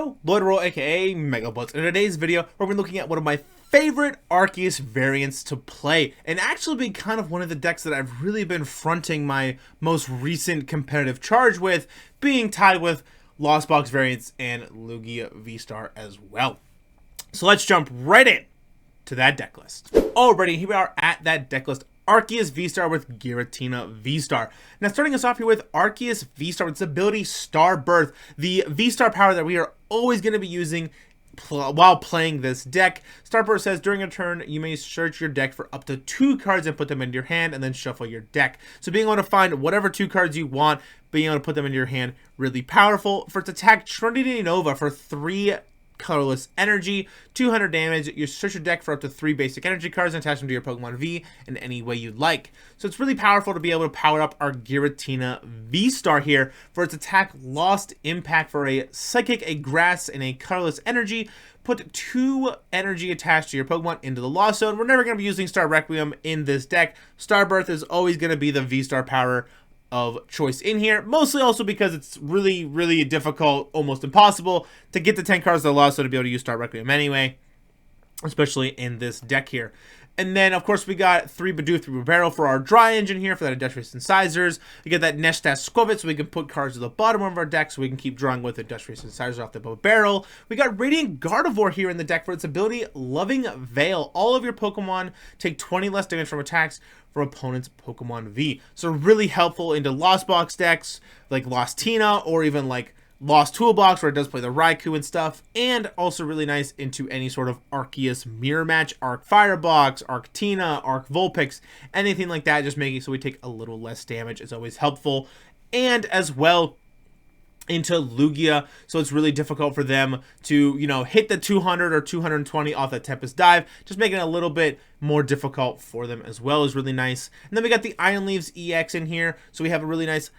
Yo, Lloyd aka Mega Blitz. In today's video, we're going to be looking at one of my favorite Arceus variants to play, and actually be kind of one of the decks that I've really been fronting my most recent competitive charge with, being tied with Lost Box variants and Lugia V-STAR as well. So let's jump right in to that deck list. Alrighty, here we are at that deck list. Arceus V-STAR with Giratina V-STAR. Now starting us off here with Arceus V-STAR with its ability Star Birth, the V-STAR power that we are always going to be using while playing this deck. Star Birth says during a turn you may search your deck for up to 2 cards and put them into your hand, and then shuffle your deck. So being able to find whatever 2 cards you want, being able to put them into your hand, really powerful. For its attack, Trinity Nova for 3 colorless energy, 200 damage. You search your deck for up to 3 basic energy cards and attach them to your Pokemon V in any way you'd like. So it's really powerful to be able to power up our Giratina V-STAR here. For its attack, Lost Impact for a Psychic, a Grass, and a colorless energy. Put 2 energy attached to your Pokemon into the Lost Zone. We're never going to be using Star Requiem in this deck. Star Birth is always going to be the V-STAR power of choice in here, mostly also because it's really difficult, almost impossible, to get the 10 cards to the Lost Zone to be able to use Star Requiem anyway, especially in this deck here. And then, of course, we got 3 Bidoof, 3 Bibarel for our Dry Engine here for that Industrious Incisors. We get that Nest Skwovet so we can put cards to the bottom of our deck so we can keep drawing with Industrious Incisors off the Bibarel. We got Radiant Gardevoir here in the deck for its ability Loving Veil. All of your Pokemon take 20 less damage from attacks for opponent's Pokemon V. So really helpful into Lost Box decks like Lost Tina, or even like Lost Toolbox where it does play the Raikou and stuff, and also really nice into any sort of Arceus mirror match, Arc Firebox, Arc Tina, Arc Vulpix, anything like that, just making so we take a little less damage is always helpful. And as well into Lugia, so it's really difficult for them to, you know, hit the 200 or 220 off that Tempest Dive, just making it a little bit more difficult for them as well is really nice. And then we got the Iron Leaves EX in here, so we have a really nice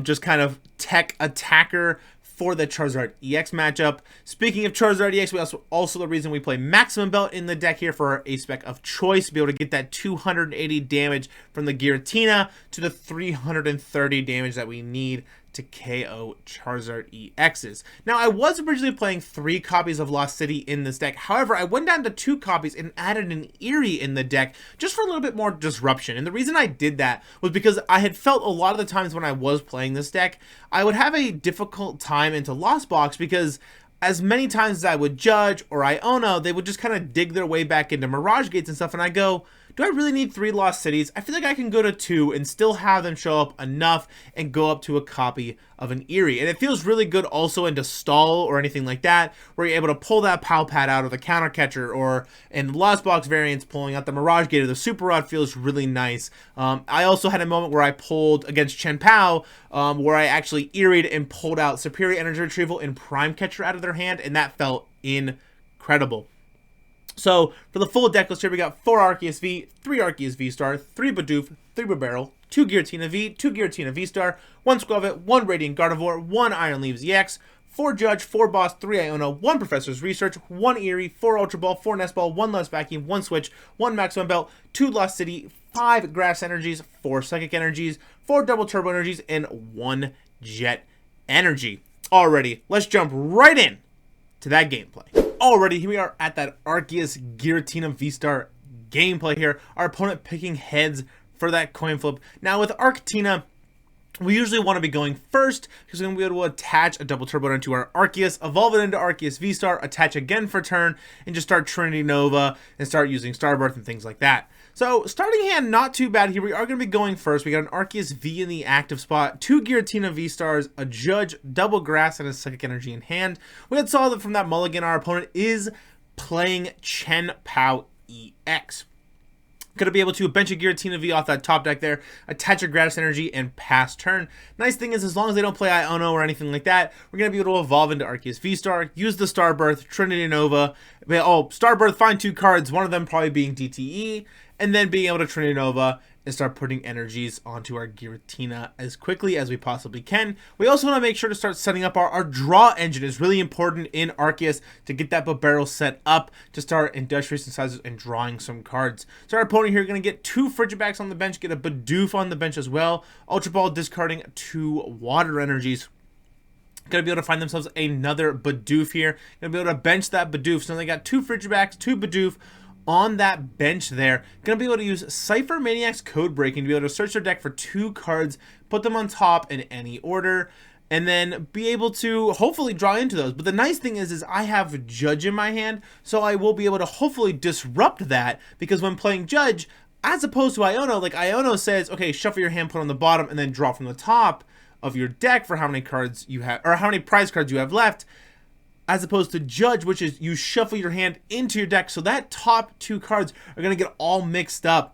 just kind of tech attacker for the Charizard EX matchup. Speaking of Charizard EX, we also the reason we play Maximum Belt in the deck here for our A-Spec of choice, to be able to get that 280 damage from the Giratina to the 330 damage that we need to KO Charizard EXs. Now, I was originally playing 3 copies of Lost City in this deck. However, I went down to 2 copies and added an Eri in the deck just for a little bit more disruption. And the reason I did that was because I had felt a lot of the times when I was playing this deck, I would have a difficult time into Lost Box because as many times as I would Judge or Iono, they would just kind of dig their way back into Mirage Gates and stuff, and I go, do I really need 3 Lost Cities? I feel like I can go to 2 and still have them show up enough and go up to a copy of an Eri. And it feels really good also into Stall or anything like that, where you're able to pull that Pow Pad out of the Counter Catcher, or in Lost Box variants, pulling out the Mirage Gate or the Super Rod feels really nice. I also had a moment where I pulled against Chen Pao, where I actually Eri'd and pulled out Superior Energy Retrieval and Prime Catcher out of their hand, and that felt incredible. So, for the full deck list here, we got 4 Arceus V, 3 Arceus V-STAR, 3 Bidoof, 3 Bibarel, 2 Giratina V, 2 Giratina V-STAR, 1 Skwovet, 1 Radiant Gardevoir, 1 Iron Leaves EX, 4 Judge, 4 Boss, 3 Iono, 1 Professor's Research, 1 Eri, 4 Ultra Ball, 4 Nest Ball, 1 Lost Vacuum, 1 Switch, 1 Maximum Belt, 2 Lost City, 5 Grass Energies, 4 Psychic Energies, 4 Double Turbo Energies, and 1 Jet Energy. Alrighty, let's jump right in to that gameplay. Alrighty, here we are at that Arceus Giratina V-STAR gameplay here. Our opponent picking heads for that coin flip. Now with Arcetina, we usually want to be going first because we're going to be able to attach a double turbo into our Arceus, evolve it into Arceus V-STAR, attach again for turn, and just start Trinity Nova and start using Star Birth and things like that. So starting hand, not too bad here. We are going to be going first. We got an Arceus V in the active spot, 2 Giratina V-STARs, a Judge, double Grass, and a Psychic Energy in hand. We had saw that from that mulligan, our opponent is playing Chen Pao EX. Going to be able to bench a Giratina V off that top deck there, attach a Grass Energy, and pass turn. Nice thing is, as long as they don't play Iono or anything like that, we're going to be able to evolve into Arceus V-STAR, use the Star Birth, Trinity Nova. Oh, Star Birth, find 2 cards, one of them probably being DTE, and then being able to Trinity Nova and start putting energies onto our Giratina as quickly as we possibly can. We also want to make sure to start setting up our draw engine. Is really important in Arceus to get that Bibarel set up to start Industrious Incisors and drawing some cards. So our opponent here going to get 2 Frigibacks on the bench, get a Bidoof on the bench as well. Ultra Ball discarding 2 Water Energies. Gonna be able to find themselves another Bidoof here. Gonna be able to bench that Bidoof. So they got 2 Frigibacks, 2 Bidoof on that bench there. Gonna be able to use Cypher Maniac's Code Breaking to be able to search their deck for 2 cards, put them on top in any order, and then be able to hopefully draw into those. But the nice thing is I have Judge in my hand, so I will be able to hopefully disrupt that, because when playing Judge, as opposed to Iono, like Iono says, okay, shuffle your hand, put on the bottom, and then draw from the top of your deck for how many cards you have, or how many prize cards you have left, as opposed to Judge, which is you shuffle your hand into your deck, so that top 2 cards are going to get all mixed up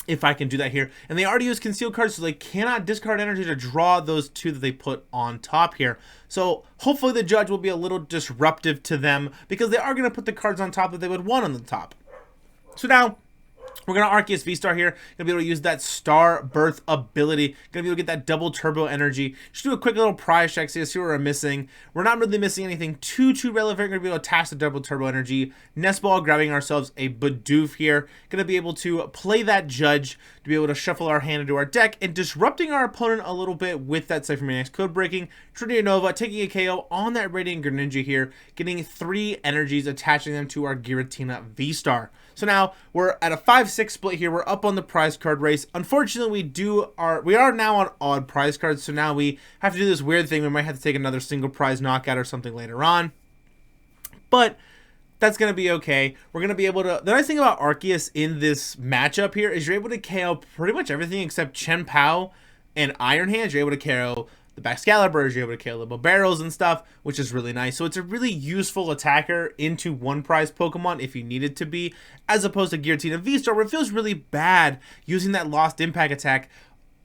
if I can do that here. And they already use concealed cards, so they cannot discard energy to draw those 2 that they put on top here. So hopefully the Judge will be a little disruptive to them, because they are going to put the cards on top that they would want on the top. So now we're going to Arceus V-Star here. Going to be able to use that Star Birth ability. Going to be able to get that double turbo energy. Just do a quick little prize check, see what we're missing. We're not really missing anything too relevant. We're going to be able to attach the double turbo energy. Nest Ball, grabbing ourselves a Bidoof here. Going to be able to play that Judge to be able to shuffle our hand into our deck and disrupting our opponent a little bit with that Cypher Maniac's Code Breaking. Trinity Nova taking a KO on that Radiant Gardevoir here, getting 3 energies, attaching them to our Giratina V-Star. So now we're at a 5-6 split here. We're up on the prize card race. Unfortunately, we are now on odd prize cards, so now we have to do this weird thing. We might have to take another single prize knockout or something later on. But that's going to be okay. We're going to be able to... The nice thing about Arceus in this matchup here is you're able to KO pretty much everything except Chien-Pao and Iron Hands. You're able to KO the Baxcaliburs, you're able to KO the Bibarels and stuff, which is really nice. So it's a really useful attacker into one prize Pokemon if you need it to be, as opposed to Giratina V-Star, where it feels really bad using that Lost Impact attack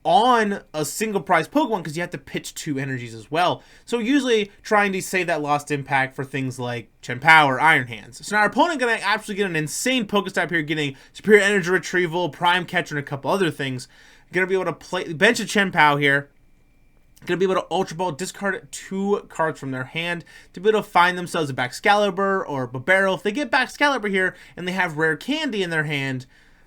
on a single prize Pokemon because you have to pitch 2 energies as well. So usually trying to save that Lost Impact for things like Chien-Pao or Iron Hands. So now our opponent going to actually get an insane Poketype here, getting Superior Energy Retrieval, Prime Catcher, and a couple other things. Going to be able to bench a Chien-Pao here. Going to be able to Ultra Ball, discard 2 cards from their hand to be able to find themselves a Baxcalibur or Bibarel. If they get Baxcalibur here and they have Rare Candy in their hand,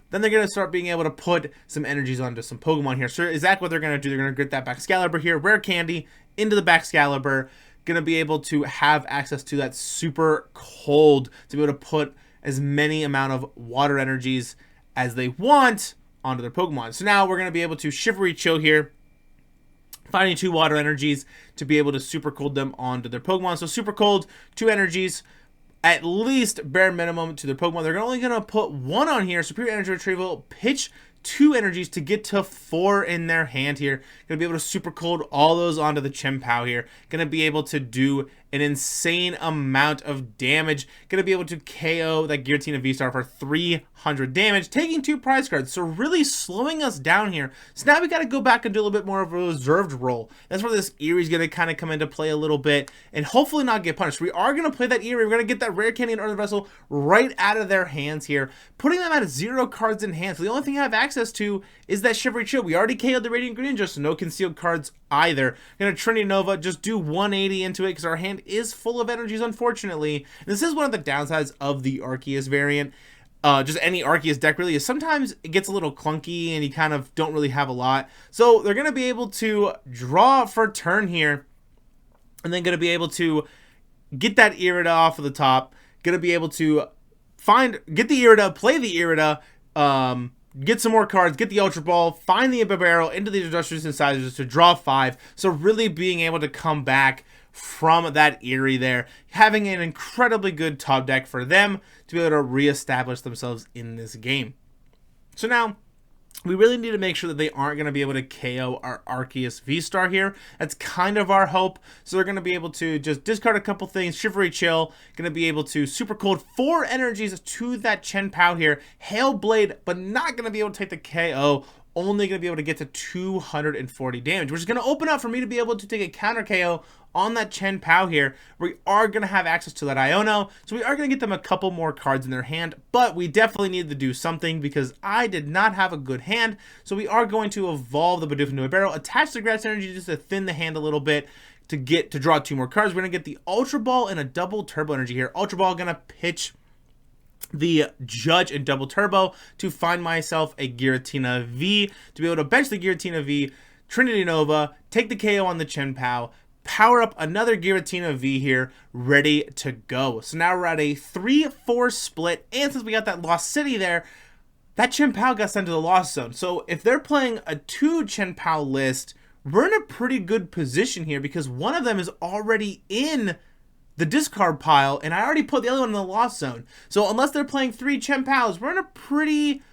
then they're going to start being able to put some energies onto some Pokemon here. So exactly what they're going to do, they're going to get that Baxcalibur here, Rare Candy into the Baxcalibur. Going to be able to have access to that Super Cold to be able to put as many amount of water energies as they want onto their Pokemon. So now we're going to be able to Shivery Chill here, finding 2 water energies to be able to Super Cold them onto their Pokemon. So Super Cold, 2 energies, at least bare minimum to their Pokemon. They're only going to put 1 on here, Superior Energy Retrieval, pitch 2 energies to get to 4 in their hand here. Going to be able to Super Cold all those onto the Chien-Pao here. Going to be able to do an insane amount of damage. Going to be able to KO that Giratina V-Star for 300 damage, taking 2 prize cards. So really slowing us down here. So now we got to go back and do a little bit more of a reserved role. That's where this Eri's going to kind of come into play a little bit and hopefully not get punished. We are going to play that Eri. We're going to get that Rare Candy and Earthen Vessel right out of their hands here, putting them at 0 cards in hand. So the only thing I have access to is that Shivery Chill. We already KO'd the Radiant Gardevoir, so no concealed cards either. Going to Trinity Nova, just do 180 into it because our hand is full of energies, unfortunately. And this is one of the downsides of the Arceus variant. Just any Arceus deck really is sometimes it gets a little clunky and you kind of don't really have a lot. So they're going to be able to draw for turn here and then going to be able to get that Irida off of the top. Going to be able to get the Irida, play the Irida, get some more cards, get the Ultra Ball, find the Bibarel into the Industrious Incisors to draw 5. So really being able to come back from that Eri there, having an incredibly good top deck for them to be able to reestablish themselves in this game. So now we really need to make sure that they aren't going to be able to KO our Arceus V-Star here. That's kind of our hope. So they're going to be able to just discard a couple things, Shivery Chill, going to be able to Super Cold 4 energies to that Chien-Pao here, Hail Blade, but not going to be able to take the KO, only going to be able to get to 240 damage, which is going to open up for me to be able to take a counter KO on that Chien-Pao here. We are going to have access to that Iono, so we are going to get them a couple more cards in their hand, but we definitely need to do something because I did not have a good hand. So we are going to evolve the Bidoof into a barrel, attach the Grass Energy just to thin the hand a little bit to draw 2 more cards. We're going to get the Ultra Ball and a double Turbo Energy here. Ultra Ball going to pitch the Judge and double Turbo to find myself a Giratina V to be able to bench the Giratina V, Trinity Nova, take the KO on the Chien-Pao, power up another Giratina V here, ready to go. So now we're at a 3-4 split, and since we got that Lost City there, that Chien-Pao got sent to the Lost Zone. So if they're playing a 2 Chien-Pao list, we're in a pretty good position here because one of them is already in the discard pile, and I already put the other one in the Lost Zone. So unless they're playing 3 Chien-Paos, we're in a pretty...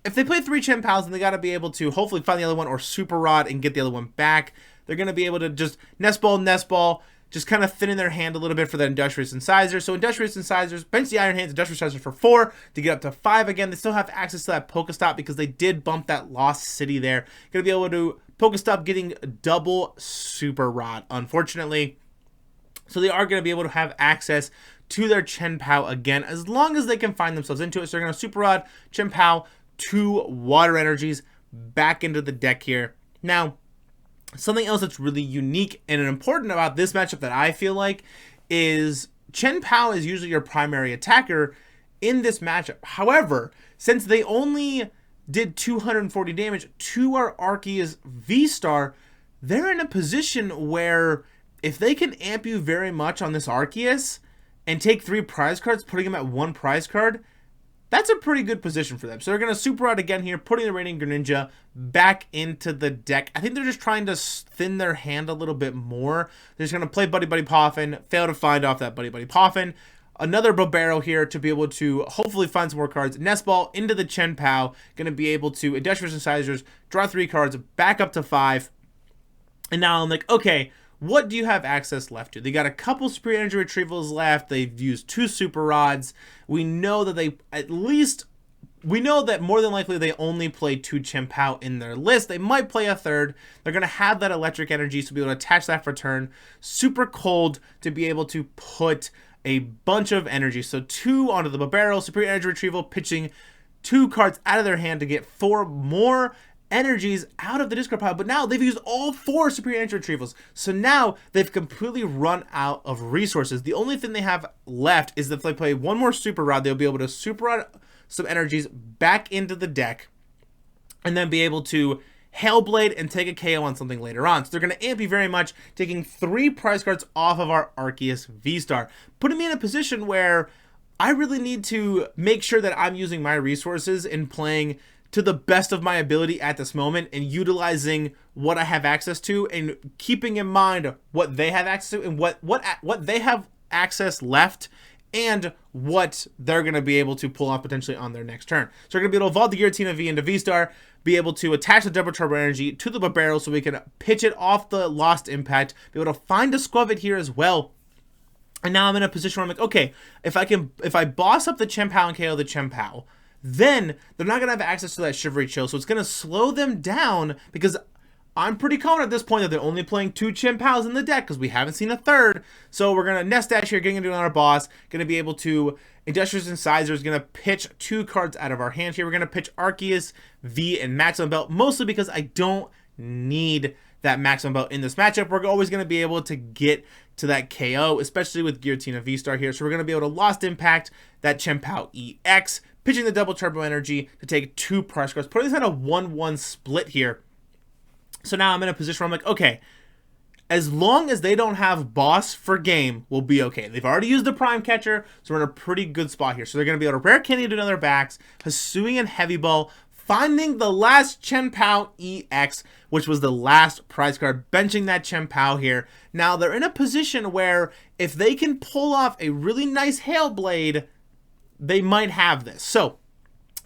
If they play 3 Chien-Paos, then they got to be able to hopefully find the other one or Super Rod and get the other one back. They're going to be able to just Nest Ball, just kind of thin in their hand a little bit for the Industrious Incisors. So Industrious Incisors, bench the Iron Hands, Industrious Incisors for 4 to get up to 5 again. They still have access to that Pokestop because they did bump that Lost City there. Going to be able to Pokestop getting double Super Rod, unfortunately. So they are going to be able to have access to their Chien-Pao again as long as they can find themselves into it. So they're going to Super Rod, Chien-Pao, 2 Water Energies back into the deck here. Now, something else that's really unique and important about this matchup that I feel like is Chien-Pao is usually your primary attacker in this matchup. However, since they only did 240 damage to our Arceus V-Star, they're in a position where if they can amp you very much on this Arceus and take 3 prize cards, putting them at 1 prize card, that's a pretty good position for them. So they're going to Super Rod again here, putting the Radiant Greninja back into the deck. I think they're just trying to thin their hand a little bit more. They're just going to play Buddy Poffin, fail to find off that Buddy Poffin. Another Bibarel here to be able to hopefully find some more cards. Nest Ball into the Chien-Pao, going to be able to Industrious Incisors, draw 3 cards, back up to 5. And now I'm like, okay, what do you have access left to? They got a couple Superior Energy Retrievals left. They've used 2 Super Rods. We know that we know that more than likely they only play 2 Chien-Pao in their list. They might play a 3rd. They're going to have that Electric Energy to be able to attach that for turn. Super Cold to be able to put a bunch of energy. So 2 onto the Bibarel, Superior Energy Retrieval, pitching 2 cards out of their hand to get 4 more energies out of the discard pile, but now they've used all 4 Superior Energy Retrievals. So now they've completely run out of resources. The only thing they have left is that if they play 1 more Super Rod, they'll be able to Super Rod some energies back into the deck and then be able to Hailblade and take a KO on something later on. So they're going to amp you very much, taking 3 prize cards off of our Arceus V-Star, putting me in a position where I really need to make sure that I'm using my resources and playing to the best of my ability at this moment and utilizing what I have access to and keeping in mind what they have access to and what they have access left and what they're going to be able to pull off potentially on their next turn. So we're going to be able to evolve the Giratina V into V-Star, be able to attach the Double Turbo Energy to the Bibarel so we can pitch it off the Lost Impact, be able to find a Skwovet here as well. And now I'm in a position where I'm like, okay, if I boss up the Chien-Pao and KO the Chien-Pao, then they're not going to have access to that Shivery Chill. So it's going to slow them down because I'm pretty confident at this point that they're only playing 2 Chien-Paos in the deck because we haven't seen a 3rd. So we're going to Nest Dash here, getting into another boss. Going to be able to Industrious Incisors, going to pitch 2 cards out of our hand here. We're going to pitch Arceus V and Maximum Belt, mostly because I don't need that Maximum Belt in this matchup. We're always going to be able to get to that KO, especially with Giratina V-Star here. So we're going to be able to Lost Impact that Chien-Pao EX, pitching the Double Turbo Energy to take 2 prize cards, putting this at a 1-1 split here. So now I'm in a position where I'm like, okay, as long as they don't have boss for game, we'll be okay. They've already used the Prime Catcher, so we're in a pretty good spot here. So they're going to be able to Rare Candy to another backs, Hisuian and Heavy Ball, finding the last Chien-Pao EX, which was the last prize card, benching that Chien-Pao here. Now they're in a position where if they can pull off a really nice Hailblade, they might have this. So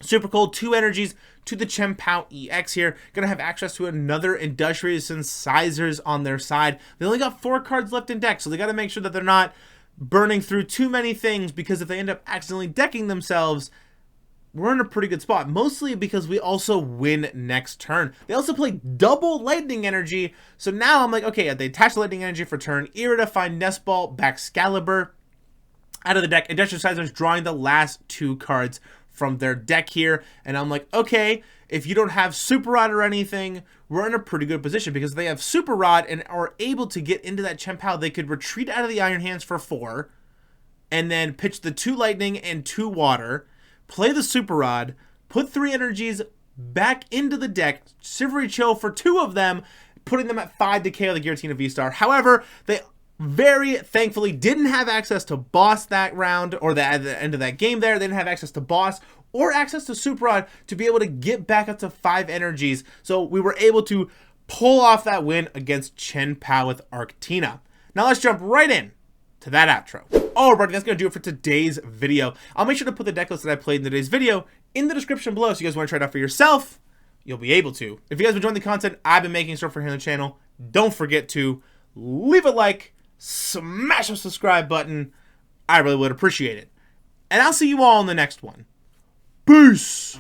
Super Cold, 2 energies to the Chien-Pao EX here. Gonna have access to another Industrious Incisors on their side. They only got 4 cards left in deck, so they gotta make sure that they're not burning through too many things, because if they end up accidentally decking themselves, we're in a pretty good spot, mostly because we also win next turn. They also play double Lightning Energy, so now I'm like, okay, they attach Lightning Energy for turn, Eri to find Nest Ball, Baxcalibur out of the deck, Industrious Incisors drawing the last 2 cards from their deck here, and I'm like, okay, if you don't have Super Rod or anything, we're in a pretty good position, because if they have Super Rod and are able to get into that Chien-Pao, they could retreat out of the Iron Hands for 4, and then pitch the 2 Lightning and 2 Water, play the Super Rod, put 3 energies back into the deck, Shivery Chill for 2 of them, putting them at 5 decay on the Giratina V-Star. However, they very thankfully didn't have access to boss that round, or at the end of that game there. They didn't have access to boss or access to Super Rod to be able to get back up to 5 energies. So we were able to pull off that win against Chen Pao with Arctina. Now let's jump right in to that outro. Alright, that's going to do it for today's video. I'll make sure to put the deck list that I played in today's video in the description below, so you guys want to try it out for yourself, you'll be able to. If you guys enjoyed the content I've been making for here on the channel, don't forget to leave a like, smash the subscribe button. I really would appreciate it. And I'll see you all in the next one. Peace!